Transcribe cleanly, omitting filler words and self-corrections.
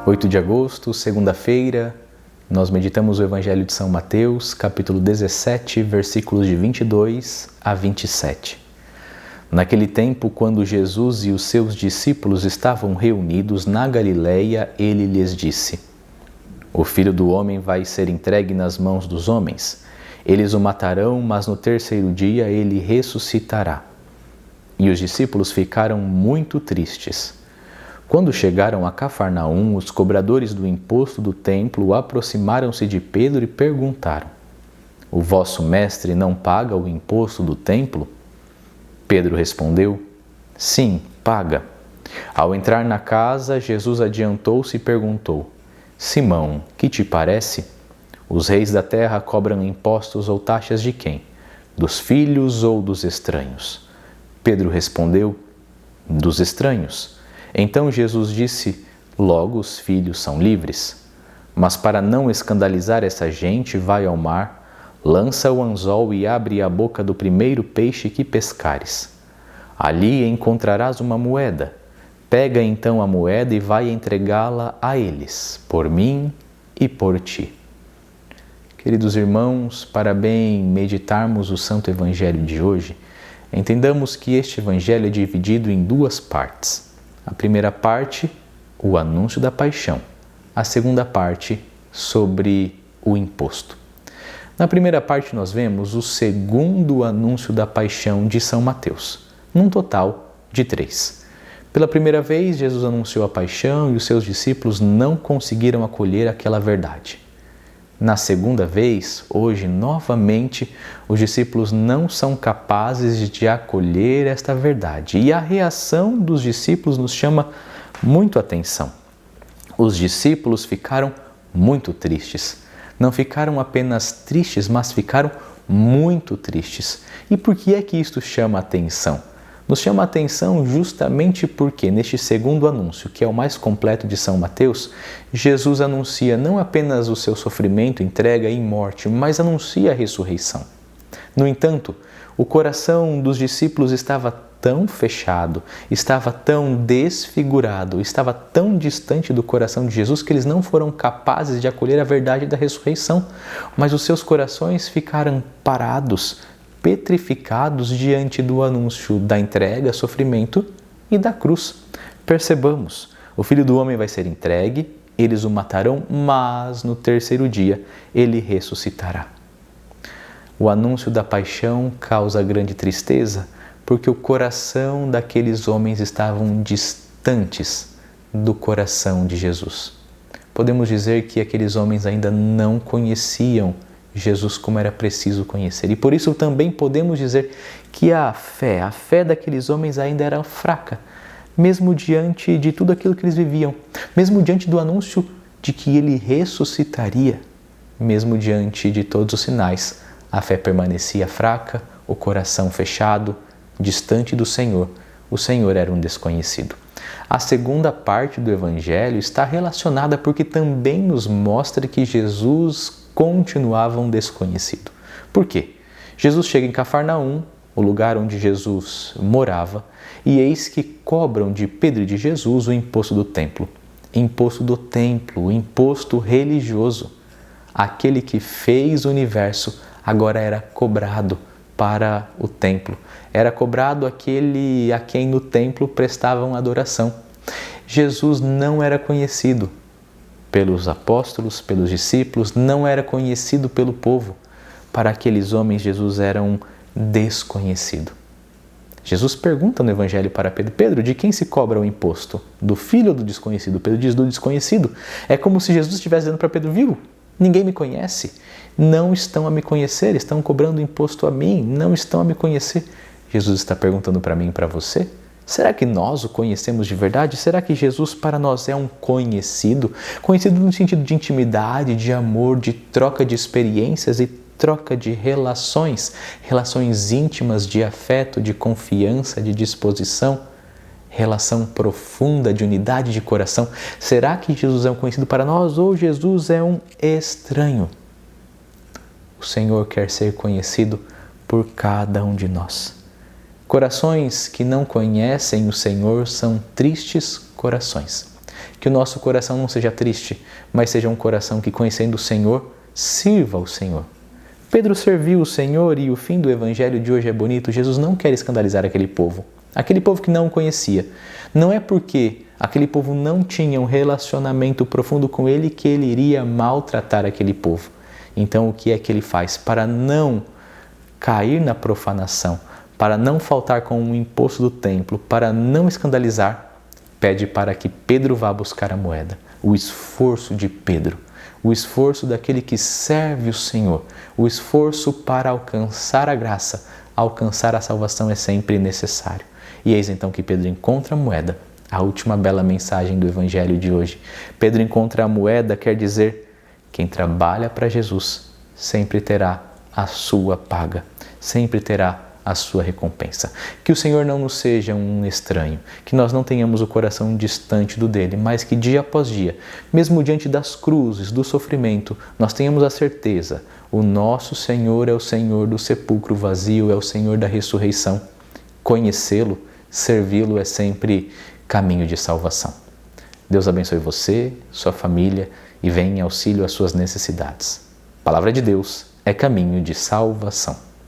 8 de agosto, segunda-feira, nós meditamos o Evangelho de São Mateus, capítulo 17, versículos de 22 a 27. Naquele tempo, quando Jesus e os seus discípulos estavam reunidos na Galileia, ele lhes disse: O Filho do Homem vai ser entregue nas mãos dos homens. Eles o matarão, mas no terceiro dia ele ressuscitará. E os discípulos ficaram muito tristes. Quando chegaram a Cafarnaum, os cobradores do imposto do templo aproximaram-se de Pedro e perguntaram: O vosso mestre não paga o imposto do templo? Pedro respondeu: Sim, paga. Ao entrar na casa, Jesus adiantou-se e perguntou: Simão, que te parece? Os reis da terra cobram impostos ou taxas de quem? Dos filhos ou dos estranhos? Pedro respondeu: Dos estranhos. Então Jesus disse: Logo os filhos são livres. Mas para não escandalizar essa gente, vai ao mar, lança o anzol e abre a boca do primeiro peixe que pescares. Ali encontrarás uma moeda. Pega então a moeda e vai entregá-la a eles, por mim e por ti. Queridos irmãos, para bem meditarmos o Santo Evangelho de hoje, entendamos que este Evangelho é dividido em duas partes. A primeira parte, o anúncio da paixão. A segunda parte, sobre o imposto. Na primeira parte nós vemos o segundo anúncio da paixão de São Mateus, num total de 3. Pela primeira vez, Jesus anunciou a paixão e os seus discípulos não conseguiram acolher aquela verdade. Na segunda vez, hoje, novamente, os discípulos não são capazes de acolher esta verdade. E a reação dos discípulos nos chama muito atenção. Os discípulos ficaram muito tristes. Não ficaram apenas tristes, mas ficaram muito tristes. E por que é que isto chama atenção? Nos chama a atenção justamente porque, neste segundo anúncio, que é o mais completo de São Mateus, Jesus anuncia não apenas o seu sofrimento, entrega e morte, mas anuncia a ressurreição. No entanto, o coração dos discípulos estava tão fechado, estava tão desfigurado, estava tão distante do coração de Jesus que eles não foram capazes de acolher a verdade da ressurreição, mas os seus corações ficaram parados, petrificados diante do anúncio da entrega, sofrimento e da cruz. Percebamos, o Filho do Homem vai ser entregue, eles o matarão, mas no terceiro dia ele ressuscitará. O anúncio da paixão causa grande tristeza, porque o coração daqueles homens estavam distantes do coração de Jesus. Podemos dizer que aqueles homens ainda não conheciam Jesus como era preciso conhecer. E por isso também podemos dizer que a fé daqueles homens ainda era fraca, mesmo diante de tudo aquilo que eles viviam, mesmo diante do anúncio de que ele ressuscitaria, mesmo diante de todos os sinais, a fé permanecia fraca, o coração fechado, distante do Senhor. O Senhor era um desconhecido. A segunda parte do Evangelho está relacionada porque também nos mostra que Jesus continuava um desconhecido. Por quê? Jesus chega em Cafarnaum, o lugar onde Jesus morava, e eis que cobram de Pedro e de Jesus o imposto do templo. Imposto do templo, imposto religioso. Aquele que fez o universo agora era cobrado para o templo. Era cobrado aquele a quem no templo prestavam adoração. Jesus não era conhecido pelos apóstolos, pelos discípulos, não era conhecido pelo povo. Para aqueles homens, Jesus era um desconhecido. Jesus pergunta no Evangelho para Pedro: Pedro, de quem se cobra o imposto? Do filho ou do desconhecido? Pedro diz: do desconhecido. É como se Jesus estivesse dizendo para Pedro: viu? Ninguém me conhece. Não estão a me conhecer, estão cobrando imposto a mim, não estão a me conhecer. Jesus está perguntando para mim e para você: será que nós o conhecemos de verdade? Será que Jesus para nós é um conhecido? Conhecido no sentido de intimidade, de amor, de troca de experiências e troca de relações, relações íntimas de afeto, de confiança, de disposição, relação profunda de unidade de coração. Será que Jesus é um conhecido para nós ou Jesus é um estranho? O Senhor quer ser conhecido por cada um de nós. Corações que não conhecem o Senhor são tristes corações. Que o nosso coração não seja triste, mas seja um coração que, conhecendo o Senhor, sirva o Senhor. Pedro serviu o Senhor e o fim do evangelho de hoje é bonito. Jesus não quer escandalizar aquele povo que não o conhecia. Não é porque aquele povo não tinha um relacionamento profundo com ele que ele iria maltratar aquele povo. Então, o que é que ele faz? Para não cair na profanação, para não faltar com o imposto do templo, para não escandalizar, pede para que Pedro vá buscar a moeda. O esforço de Pedro, o esforço daquele que serve o Senhor, o esforço para alcançar a graça, alcançar a salvação é sempre necessário. E eis então que Pedro encontra a moeda, a última bela mensagem do Evangelho de hoje. Pedro encontra a moeda, quer dizer, quem trabalha para Jesus sempre terá a sua paga, sempre terá a sua recompensa. Que o Senhor não nos seja um estranho, que nós não tenhamos o coração distante do dele, mas que dia após dia, mesmo diante das cruzes, do sofrimento, nós tenhamos a certeza, o nosso Senhor é o Senhor do sepulcro vazio, é o Senhor da ressurreição. Conhecê-lo, servi-lo é sempre caminho de salvação. Deus abençoe você, sua família e venha em auxílio às suas necessidades. A palavra de Deus é caminho de salvação.